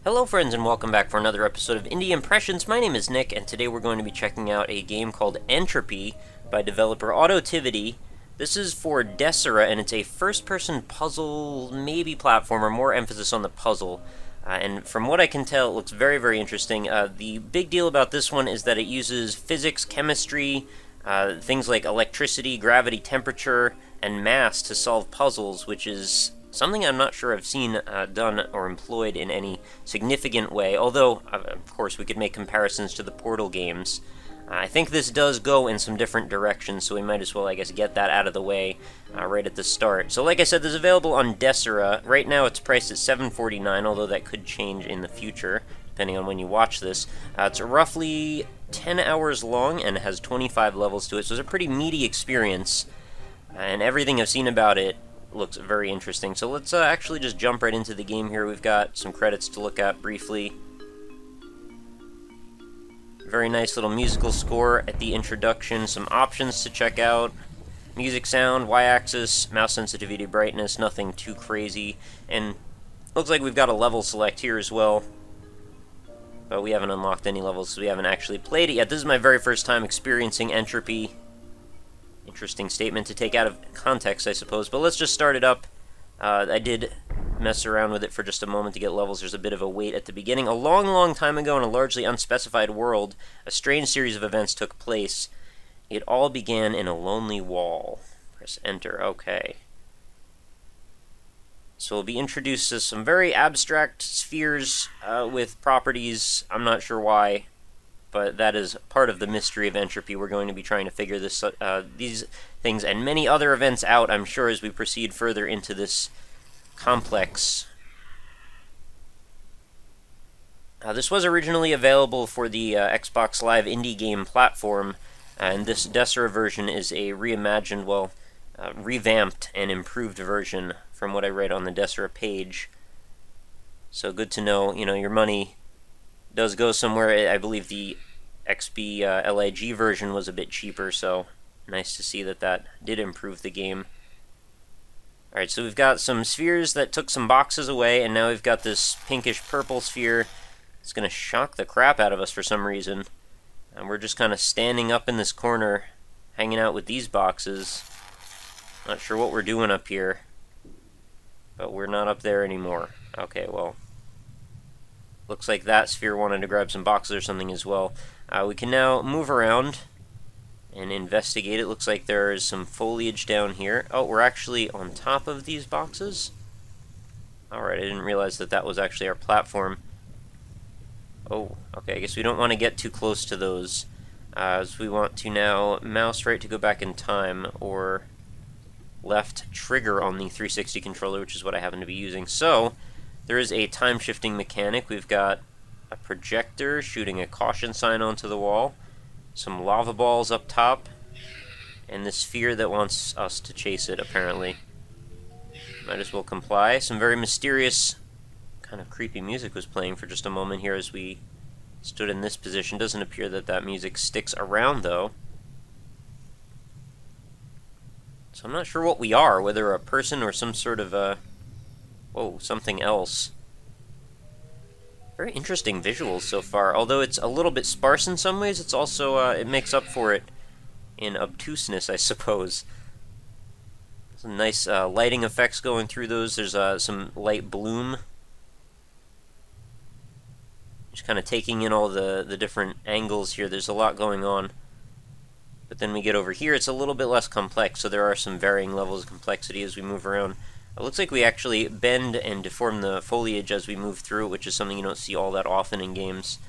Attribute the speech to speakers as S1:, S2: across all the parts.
S1: Hello friends and welcome back for another episode of Indie Impressions. My name is Nick and today we're going to be checking out a game called Entropy by developer Autotivity. This is for Desera and it's a first-person puzzle, maybe platformer, more emphasis on the puzzle. And from what I can tell, it looks very, very interesting. The big deal about this one is that it uses physics, chemistry, things like electricity, gravity, temperature, and mass to solve puzzles, which is something I'm not sure I've seen done or employed in any significant way, although, of course, we could make comparisons to the Portal games. I think this does go in some different directions, so we might as well, I guess, get that out of the way right at the start. So like I said, this is available on Desera. Right now it's priced at $7.49, although that could change in the future, depending on when you watch this. It's roughly 10 hours long and has 25 levels to it, so it's a pretty meaty experience, and everything I've seen about it looks very interesting. So let's actually just jump right into the game here. We've got some credits to look at briefly. Very nice little musical score at the introduction. Some options to check out. Music sound, y-axis, mouse sensitivity, brightness, nothing too crazy. And looks like we've got a level select here as well. But we haven't unlocked any levels, so we haven't actually played it yet. This is my very first time experiencing Entropy. Interesting statement to take out of context, I suppose. But let's just start it up. I did mess around with it for just a moment to get levels. There's a bit of a wait at the beginning. A long, long time ago in a largely unspecified world, a strange series of events took place. It all began in a lonely wall. Press enter. Okay. So we'll be introduced to some very abstract spheres with properties. I'm not sure why, but that is part of the mystery of Entropy. We're going to be trying to figure these things and many other events out, I'm sure, as we proceed further into this complex. This was originally available for the Xbox Live indie game platform, and this Desera version is a reimagined, well, revamped and improved version from what I read on the Desera page. So good to know, your money does go somewhere. I believe the XB LIG version was a bit cheaper, so nice to see that did improve the game. Alright, so we've got some spheres that took some boxes away, and now we've got this pinkish purple sphere. It's going to shock the crap out of us for some reason. And we're just kind of standing up in this corner, hanging out with these boxes. Not sure what we're doing up here, but we're not up there anymore. Okay, well, looks like that sphere wanted to grab some boxes or something as well. We can now move around and investigate. It looks like there is some foliage down here. Oh, we're actually on top of these boxes? Alright, I didn't realize that was actually our platform. Oh, okay, I guess we don't want to get too close to those. As we want to now mouse right to go back in time, or left trigger on the 360 controller, which is what I happen to be using. So, there is a time-shifting mechanic. We've got a projector shooting a caution sign onto the wall, some lava balls up top, and this sphere that wants us to chase it, apparently. Might as well comply. Some very mysterious, kind of creepy music was playing for just a moment here as we stood in this position. Doesn't appear that music sticks around, though. So I'm not sure what we are, whether a person or some sort of whoa, something else. Very interesting visuals so far. Although it's a little bit sparse in some ways, it's also, it makes up for it in obtuseness, I suppose. Some nice lighting effects going through those. There's some light bloom. Just kind of taking in all the different angles here. There's a lot going on. But then we get over here, it's a little bit less complex, so there are some varying levels of complexity as we move around. It looks like we actually bend and deform the foliage as we move through, which is something you don't see all that often in games.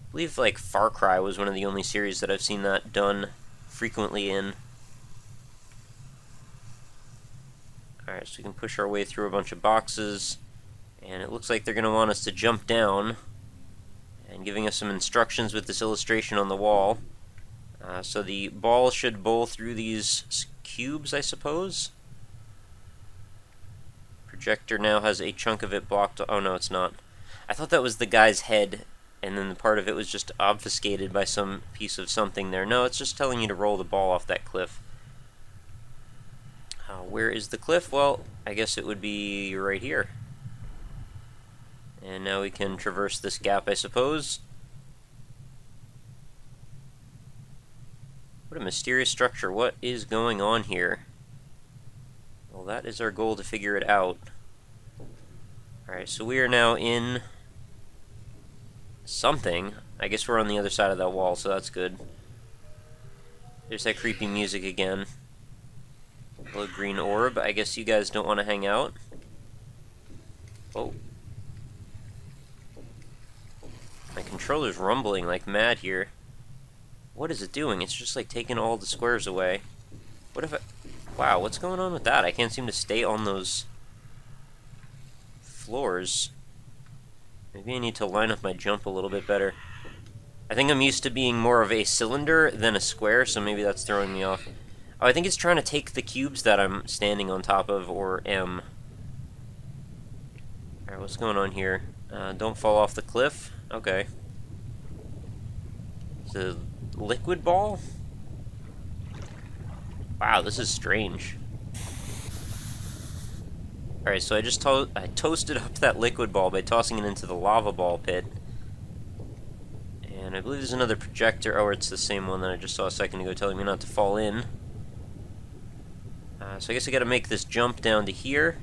S1: I believe, like, Far Cry was one of the only series that I've seen that done frequently in. Alright, so we can push our way through a bunch of boxes, and it looks like they're going to want us to jump down, and giving us some instructions with this illustration on the wall. So the ball should bowl through these cubes, I suppose. Projector now has a chunk of it blocked. Oh no, it's not. I thought that was the guy's head, and then the part of it was just obfuscated by some piece of something there. No, it's just telling you to roll the ball off that cliff. Where is the cliff? Well, I guess it would be right here. And now we can traverse this gap, I suppose. What a mysterious structure. What is going on here? Well, that is our goal, to figure it out. Alright, so we are now in something. I guess we're on the other side of that wall, so that's good. There's that creepy music again. Little green orb. I guess you guys don't want to hang out. Oh. My controller's rumbling like mad here. What is it doing? It's just like taking all the squares away. What if I... Wow, what's going on with that? I can't seem to stay on those floors. Maybe I need to line up my jump a little bit better. I think I'm used to being more of a cylinder than a square, so maybe that's throwing me off. Oh, I think it's trying to take the cubes that I'm standing on top of, or am. Alright, what's going on here? Don't fall off the cliff. Okay. It's a liquid ball? Wow, this is strange. Alright, so I toasted up that liquid ball by tossing it into the lava ball pit. And I believe there's another projector. Oh, it's the same one that I just saw a second ago telling me not to fall in. So I guess I gotta make this jump down to here.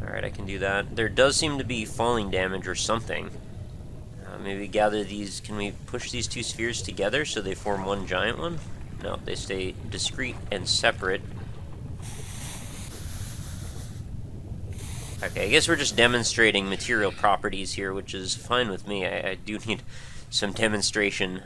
S1: Alright, I can do that. There does seem to be falling damage or something. Maybe gather these... Can we push these two spheres together so they form one giant one? No, they stay discrete and separate. Okay, I guess we're just demonstrating material properties here, which is fine with me. I do need some demonstration.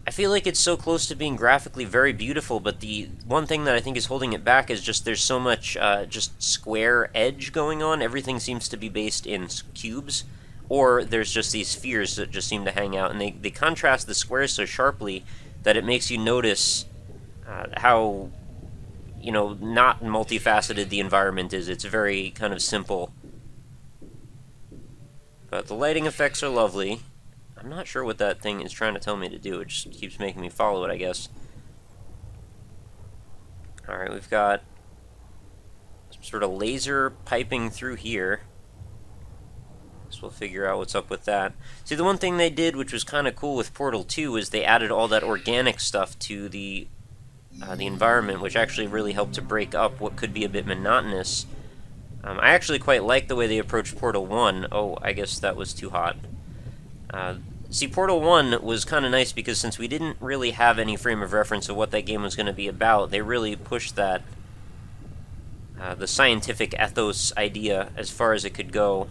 S1: I feel like it's so close to being graphically very beautiful, but the one thing that I think is holding it back is just there's so much just square edge going on. Everything seems to be based in cubes, or there's just these spheres that just seem to hang out, and they contrast the squares so sharply that it makes you notice how, you know, not multifaceted the environment is. It's very kind of simple. But the lighting effects are lovely. I'm not sure what that thing is trying to tell me to do. It just keeps making me follow it, I guess. Alright, we've got some sort of laser piping through here. So we'll figure out what's up with that. See, the one thing they did, which was kind of cool with Portal 2, is they added all that organic stuff to the environment, which actually really helped to break up what could be a bit monotonous. I actually quite like the way they approached Portal 1. Oh, I guess that was too hot. See, Portal 1 was kind of nice because since we didn't really have any frame of reference of what that game was going to be about, they really pushed that, the scientific ethos idea as far as it could go.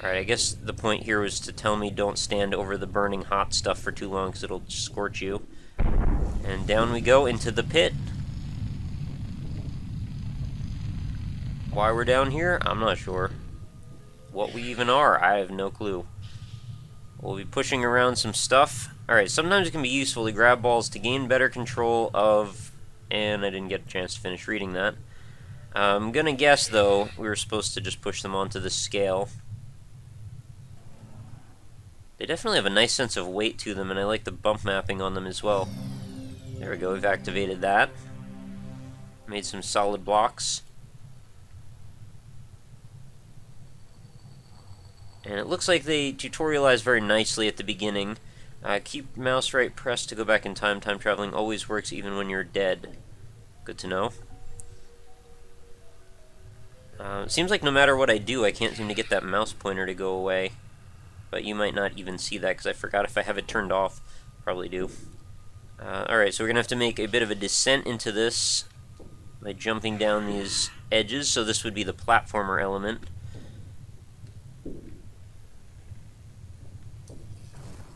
S1: Alright, I guess the point here was to tell me don't stand over the burning hot stuff for too long because it'll scorch you. And down we go into the pit. Why we're down here? I'm not sure. What we even are, I have no clue. We'll be pushing around some stuff. Alright, sometimes it can be useful to grab balls to gain better control of... And I didn't get a chance to finish reading that. I'm gonna guess, though, we were supposed to just push them onto the scale. They definitely have a nice sense of weight to them, and I like the bump mapping on them as well. There we go, we've activated that. Made some solid blocks. And it looks like they tutorialize very nicely at the beginning. Keep mouse right pressed to go back in time. Time traveling always works even when you're dead. Good to know. It seems like no matter what I do, I can't seem to get that mouse pointer to go away. But you might not even see that because I forgot if I have it turned off. Probably do. Alright, so we're going to have to make a bit of a descent into this by jumping down these edges. So this would be the platformer element.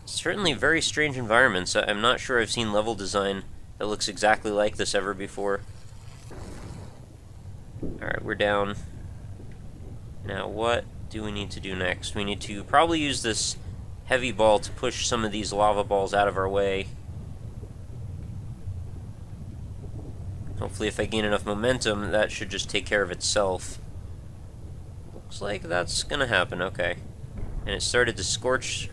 S1: Certainly very strange environments. I'm not sure I've seen level design that looks exactly like this ever before. Alright, we're down. Now what do we need to do next? We need to probably use this heavy ball to push some of these lava balls out of our way. Hopefully if I gain enough momentum, that should just take care of itself. Looks like that's gonna happen, okay. And it started to scorch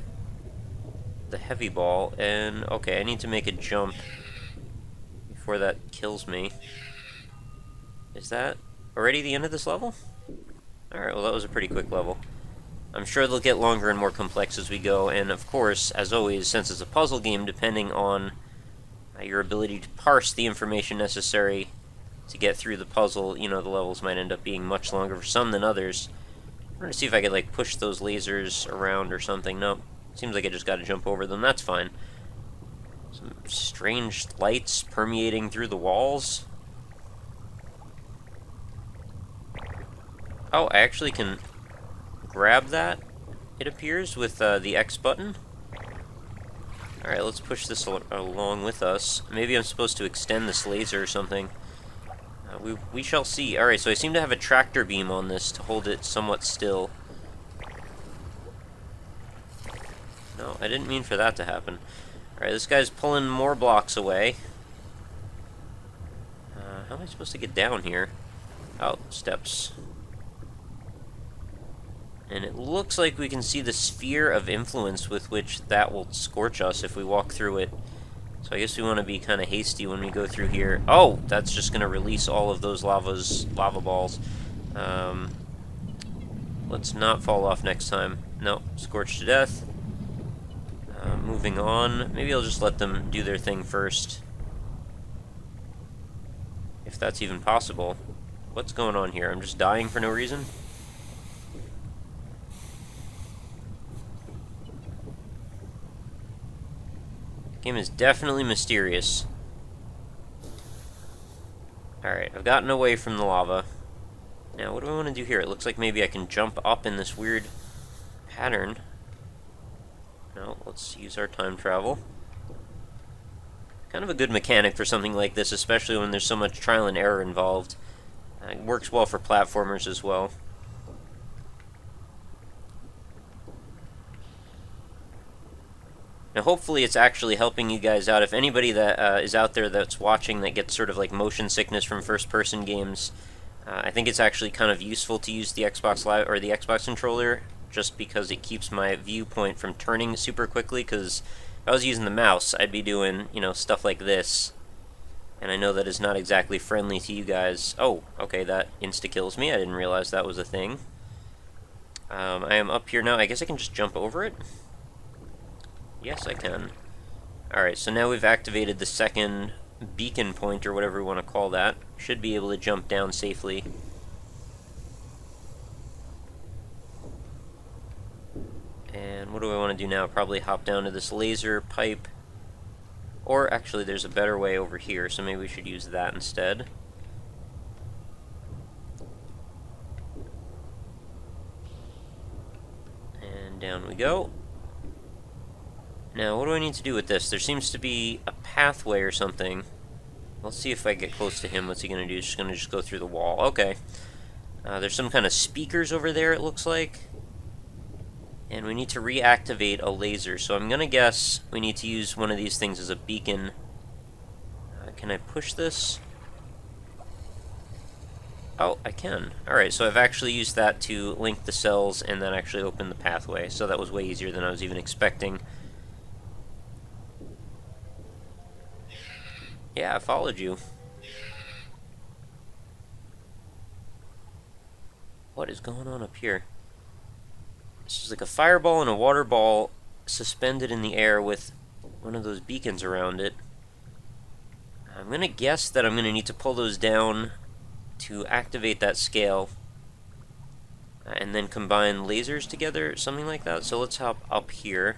S1: the heavy ball, and okay, I need to make a jump before that kills me. Is that already the end of this level? Alright, well that was a pretty quick level. I'm sure they'll get longer and more complex as we go, and of course, as always, since it's a puzzle game, depending on your ability to parse the information necessary to get through the puzzle, you know, the levels might end up being much longer for some than others. I'm going to see if I could, like, push those lasers around or something. Nope. Seems like I just got to jump over them. That's fine. Some strange lights permeating through the walls. Oh, I actually can grab that, it appears, with the X button. Alright, let's push this along with us. Maybe I'm supposed to extend this laser or something. We shall see. Alright, so I seem to have a tractor beam on this to hold it somewhat still. No, I didn't mean for that to happen. Alright, this guy's pulling more blocks away. How am I supposed to get down here? Oh, steps. And it looks like we can see the sphere of influence with which that will scorch us if we walk through it. So I guess we want to be kind of hasty when we go through here. Oh, that's just going to release all of those lava balls. Let's not fall off next time. No, scorched to death. Moving on. Maybe I'll just let them do their thing first. If that's even possible. What's going on here? I'm just dying for no reason? Game is definitely mysterious. Alright, I've gotten away from the lava. Now, what do I want to do here? It looks like maybe I can jump up in this weird pattern. No, let's use our time travel. Kind of a good mechanic for something like this, especially when there's so much trial and error involved. It works well for platformers as well. Now, hopefully it's actually helping you guys out. If anybody that is out there that's watching that gets sort of like motion sickness from first-person games, I think it's actually kind of useful to use the Xbox Live or the Xbox controller, just because it keeps my viewpoint from turning super quickly. Because if I was using the mouse, I'd be doing, you know, stuff like this, and I know that is not exactly friendly to you guys. Oh, okay, that insta-kills me. I didn't realize that was a thing. I am up here now. I guess I can just jump over it. Yes, I can. Alright, so now we've activated the second beacon point, or whatever we want to call that. Should be able to jump down safely. And what do I want to do now? Probably hop down to this laser pipe. Or, actually, there's a better way over here, so maybe we should use that instead. And down we go. Now, what do I need to do with this? There seems to be a pathway or something. Let's see if I get close to him. What's he going to do? He's just going to go through the wall. Okay. There's some kind of speakers over there, it looks like. And we need to reactivate a laser. So I'm going to guess we need to use one of these things as a beacon. Can I push this? Oh, I can. Alright, so I've actually used that to link the cells and then actually open the pathway. So that was way easier than I was even expecting. Yeah, I followed you. What is going on up here? This is like a fireball and a water ball suspended in the air with one of those beacons around it. I'm going to guess that I'm going to need to pull those down to activate that scale. And then combine lasers together, something like that. So let's hop up here.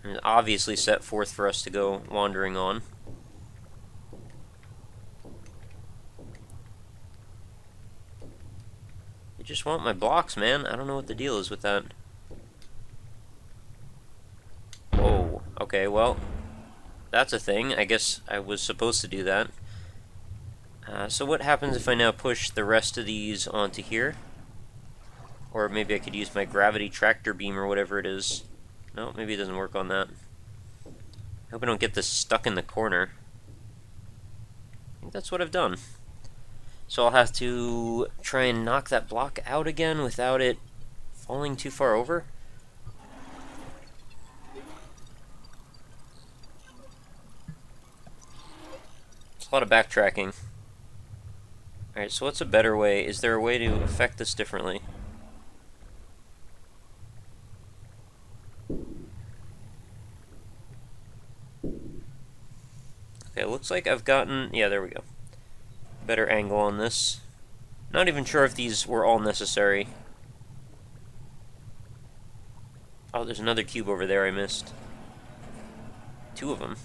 S1: And obviously set forth for us to go wandering on. You just want my blocks, man. I don't know what the deal is with that. Whoa. Okay, well, that's a thing. I guess I was supposed to do that. So what happens if I now push the rest of these onto here? Or maybe I could use my gravity tractor beam or whatever it is. No, maybe it doesn't work on that. I hope I don't get this stuck in the corner. I think that's what I've done. So I'll have to try and knock that block out again without it falling too far over. a lot of backtracking. Alright, so what's a better way? Is there a way to affect this differently? Okay, looks like I've gotten... yeah, there we go. Better angle on this. Not even sure if these were all necessary. Oh, there's another cube over there I missed. 2 of them.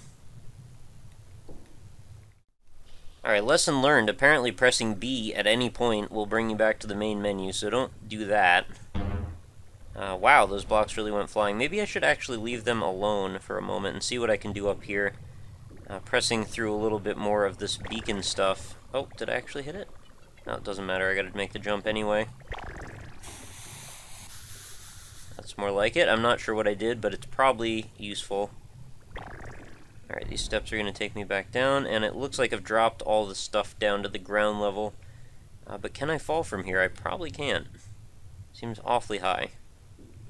S1: Alright, lesson learned. Apparently pressing B at any point will bring you back to the main menu, so don't do that. Wow, those blocks really went flying. Maybe I should actually leave them alone for a moment and see what I can do up here. Pressing through a little bit more of this beacon stuff. Oh, did I actually hit it? No, it doesn't matter. I gotta make the jump anyway. That's more like it. I'm not sure what I did, but it's probably useful. Alright, these steps are going to take me back down, and it looks like I've dropped all the stuff down to the ground level. But can I fall from here? I probably can't. Seems awfully high.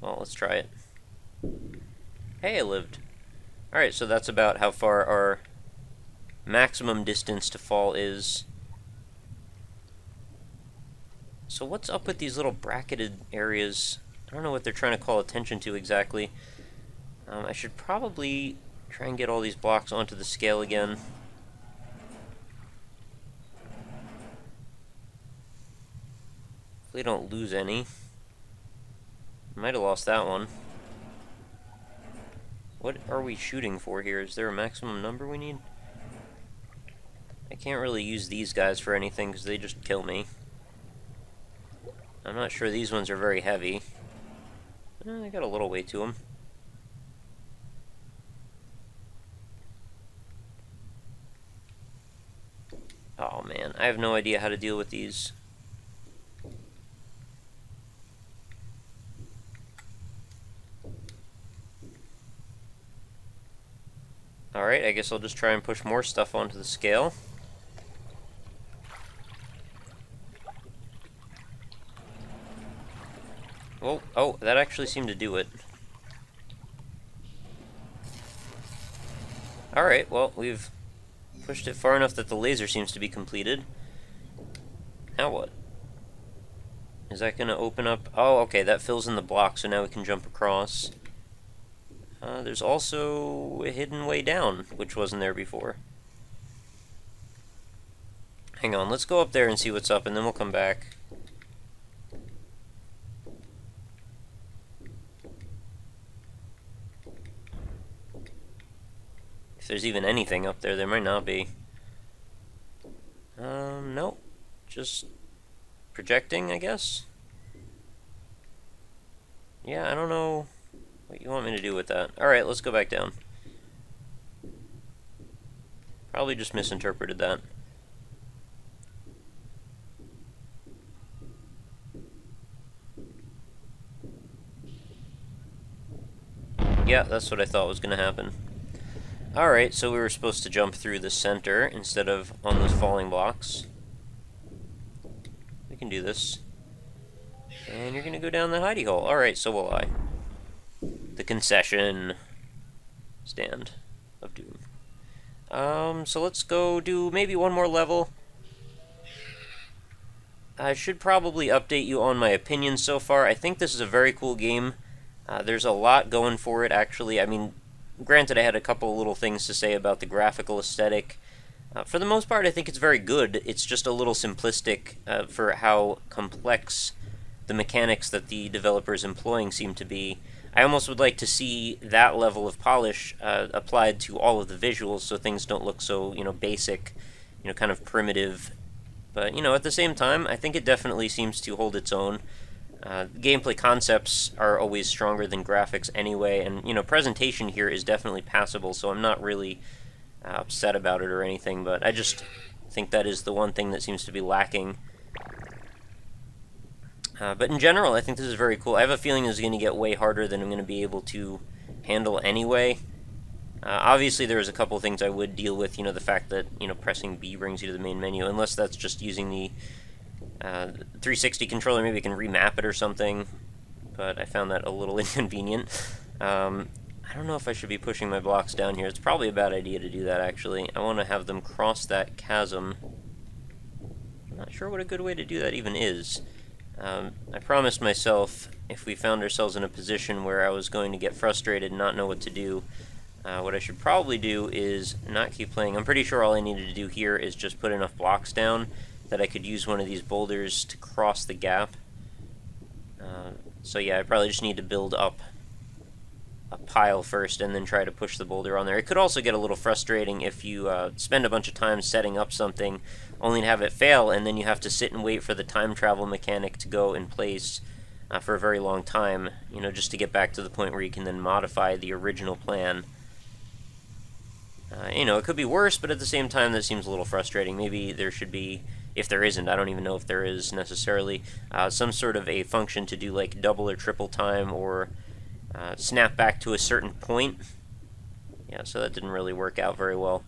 S1: Well, let's try it. Hey, I lived. Alright, so that's about how far our maximum distance to fall is. So what's up with these little bracketed areas? I don't know what they're trying to call attention to exactly. I should probably try and get all these blocks onto the scale again. Hopefully don't lose any. Might have lost that one. What are we shooting for here? Is there a maximum number we need? I can't really use these guys for anything because they just kill me. I'm not sure these ones are very heavy. I got a little weight to them. Oh man, I have no idea how to deal with these. Alright, I guess I'll just try and push more stuff onto the scale. Oh, oh, that actually seemed to do it. Alright, well, we've pushed it far enough that the laser seems to be completed. Now what? Is that going to open up? Oh, okay, that fills in the block, so now we can jump across. There's also a hidden way down, which wasn't there before. Hang on, let's go up there and see what's up, and then we'll come back. If there's even anything up there, there might not be. Nope. Just projecting, I guess? Yeah, I don't know what you want me to do with that. Alright, let's go back down. Probably just misinterpreted that. Yeah, that's what I thought was going to happen. Alright, so we were supposed to jump through the center instead of on those falling blocks. We can do this. And you're going to go down the hidey hole. Alright, so will I. The concession stand of doom. So let's go do maybe one more level. I should probably update you on my opinions so far. I think this is a very cool game. There's a lot going for it, actually. I mean, granted, I had a couple little things to say about the graphical aesthetic. For the most part, I think it's very good. It's just a little simplistic for how complex the mechanics that the developer is employing seem to be. I almost would like to see that level of polish applied to all of the visuals so things don't look so, basic, kind of primitive. But, at the same time, I think it definitely seems to hold its own. Gameplay concepts are always stronger than graphics anyway, and, presentation here is definitely passable, so I'm not really upset about it or anything, but I just think that is the one thing that seems to be lacking. But in general, I think this is very cool. I have a feeling this is going to get way harder than I'm going to be able to handle anyway. Obviously, there's a couple things I would deal with, the fact that, pressing B brings you to the main menu, unless that's just using the 360 controller. Maybe I can remap it or something, but I found that a little inconvenient. I don't know if I should be pushing my blocks down here. It's probably a bad idea to do that, actually. I want to have them cross that chasm. I'm not sure what a good way to do that even is. I promised myself if we found ourselves in a position where I was going to get frustrated and not know what to do, what I should probably do is not keep playing. I'm pretty sure all I needed to do here is just put enough blocks down that I could use one of these boulders to cross the gap. So yeah, I probably just need to build up a pile first and then try to push the boulder on there. It could also get a little frustrating if you spend a bunch of time setting up something only to have it fail, and then you have to sit and wait for the time travel mechanic to go in place for a very long time, you know, just to get back to the point where you can then modify the original plan. You know, it could be worse, but at the same time that seems a little frustrating. Maybe there should be, if there isn't, I don't even know if there is necessarily, some sort of a function to do like double or triple time, or snap back to a certain point. Yeah, so that didn't really work out very well.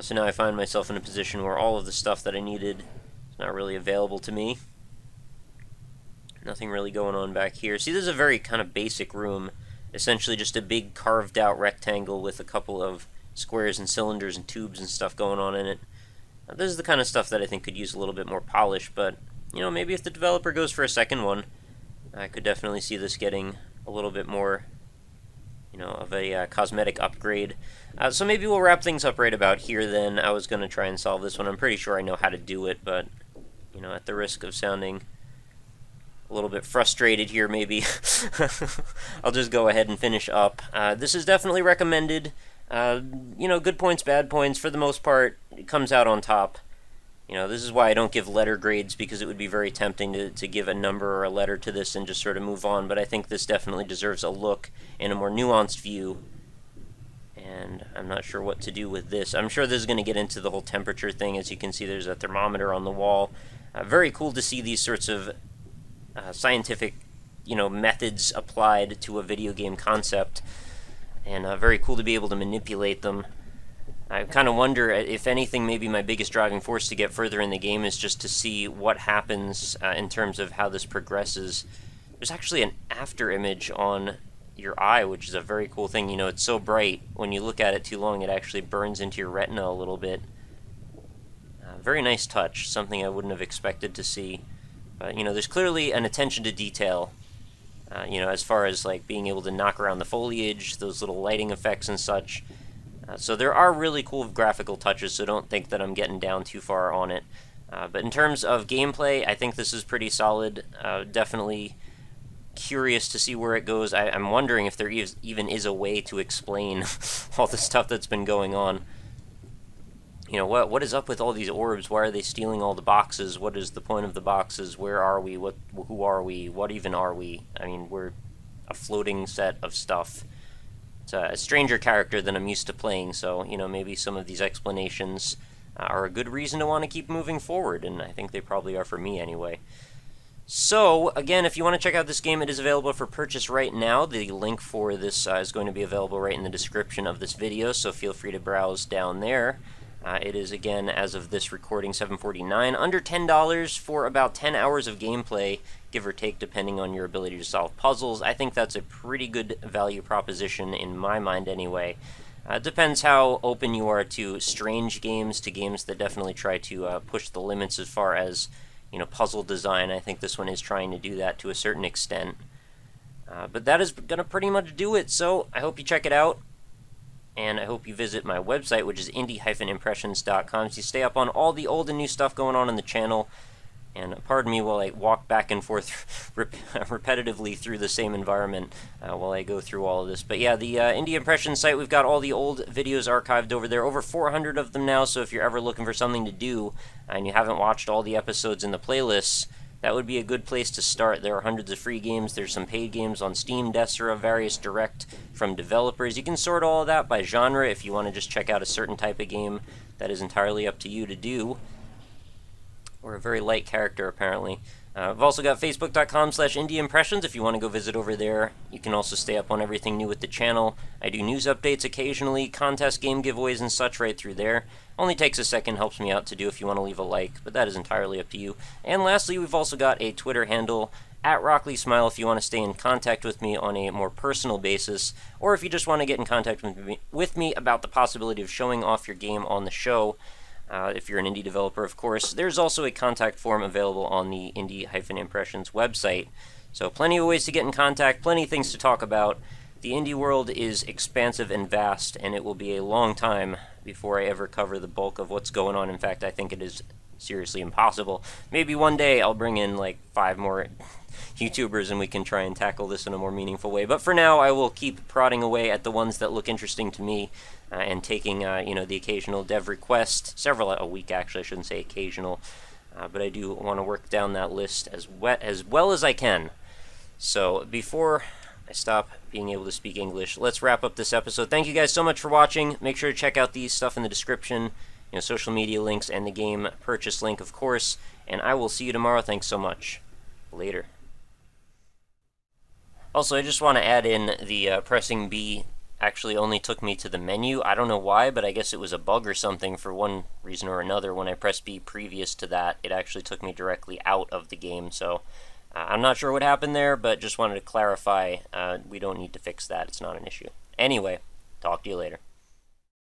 S1: So now I find myself in a position where all of the stuff that I needed is not really available to me. Nothing really going on back here. See, this is a very kind of basic room. Essentially just a big carved out rectangle with a couple of squares and cylinders and tubes and stuff going on in it. This is the kind of stuff that I think could use a little bit more polish, but, you know, maybe if the developer goes for a second one, I could definitely see this getting a little bit more, you know, of a cosmetic upgrade. So maybe we'll wrap things up right about here then. I was going to try and solve this one. I'm pretty sure I know how to do it, but, you know, at the risk of sounding a little bit frustrated here, maybe, I'll just go ahead and finish up. This is definitely recommended. You know, good points, bad points. For the most part, it comes out on top. You know, this is why I don't give letter grades, because it would be very tempting to give a number or a letter to this and just sort of move on, but I think this definitely deserves a look and a more nuanced view, and I'm not sure what to do with this. I'm sure this is going to get into the whole temperature thing. As you can see, there's a thermometer on the wall. Very cool to see these sorts of scientific, you know, methods applied to a video game concept, and very cool to be able to manipulate them. I kind of wonder, if anything, maybe my biggest driving force to get further in the game is just to see what happens in terms of how this progresses. There's actually an after image on your eye, which is a very cool thing. You know, it's so bright, when you look at it too long, it actually burns into your retina a little bit. Very nice touch, something I wouldn't have expected to see. But, you know, there's clearly an attention to detail, you know, as far as, like, being able to knock around the foliage, those little lighting effects and such. So there are really cool graphical touches, so don't think that I'm getting down too far on it. But in terms of gameplay, I think this is pretty solid. Definitely curious to see where it goes. I'm wondering if there even is a way to explain all the stuff that's been going on. You know, what is up with all these orbs? Why are they stealing all the boxes? What is the point of the boxes? Where are we? Who are we? What even are we? I mean, we're a floating set of stuff. It's a stranger character than I'm used to playing, so, you know, maybe some of these explanations are a good reason to want to keep moving forward, and I think they probably are for me anyway. So, again, if you want to check out this game, it is available for purchase right now. The link for this is going to be available right in the description of this video, so feel free to browse down there. It is, again, as of this recording, $7.49, under $10 for about 10 hours of gameplay, give or take, depending on your ability to solve puzzles. I think that's a pretty good value proposition in my mind anyway. It depends how open you are to strange games, to games that definitely try to push the limits as far as, you know, puzzle design. I think this one is trying to do that to a certain extent. But that is going to pretty much do it, so I hope you check it out. And I hope you visit my website, which is indie-impressions.com, so you stay up on all the old and new stuff going on in the channel. And pardon me while I walk back and forth repetitively through the same environment while I go through all of this. But yeah, the Indie Impressions site, we've got all the old videos archived over there, over 400 of them now, so if you're ever looking for something to do and you haven't watched all the episodes in the playlists, that would be a good place to start. There are hundreds of free games. There's some paid games on Steam, Desera, various direct from developers. You can sort all of that by genre if you want to just check out a certain type of game. That is entirely up to you to do. We're a very light character, apparently. I've also got facebook.com/indieimpressions if you want to go visit over there. You can also stay up on everything new with the channel. I do news updates occasionally, contest game giveaways and such right through there. Only takes a second, helps me out to do if you want to leave a like, but that is entirely up to you. And lastly, we've also got a Twitter handle at RockLeeSmile if you want to stay in contact with me on a more personal basis, or if you just want to get in contact with me about the possibility of showing off your game on the show. If you're an indie developer, of course. There's also a contact form available on the Indie-Impressions website. So plenty of ways to get in contact, plenty of things to talk about. The indie world is expansive and vast, and it will be a long time before I ever cover the bulk of what's going on. In fact, I think it is seriously impossible. Maybe one day I'll bring in like 5 more YouTubers and we can try and tackle this in a more meaningful way. But for now, I will keep prodding away at the ones that look interesting to me and taking, the occasional dev request, several a week actually, I shouldn't say occasional. But I do want to work down that list as well as I can. So before I stop being able to speak English, let's wrap up this episode. Thank you guys so much for watching. Make sure to check out the stuff in the description, social media links and the game purchase link, of course. And I will see you tomorrow. Thanks so much. Later. Also, I just want to add in the pressing B actually only took me to the menu. I don't know why, but I guess it was a bug or something for one reason or another. When I pressed B previous to that, it actually took me directly out of the game. So I'm not sure what happened there, but just wanted to clarify we don't need to fix that. It's not an issue. Anyway, talk to you later.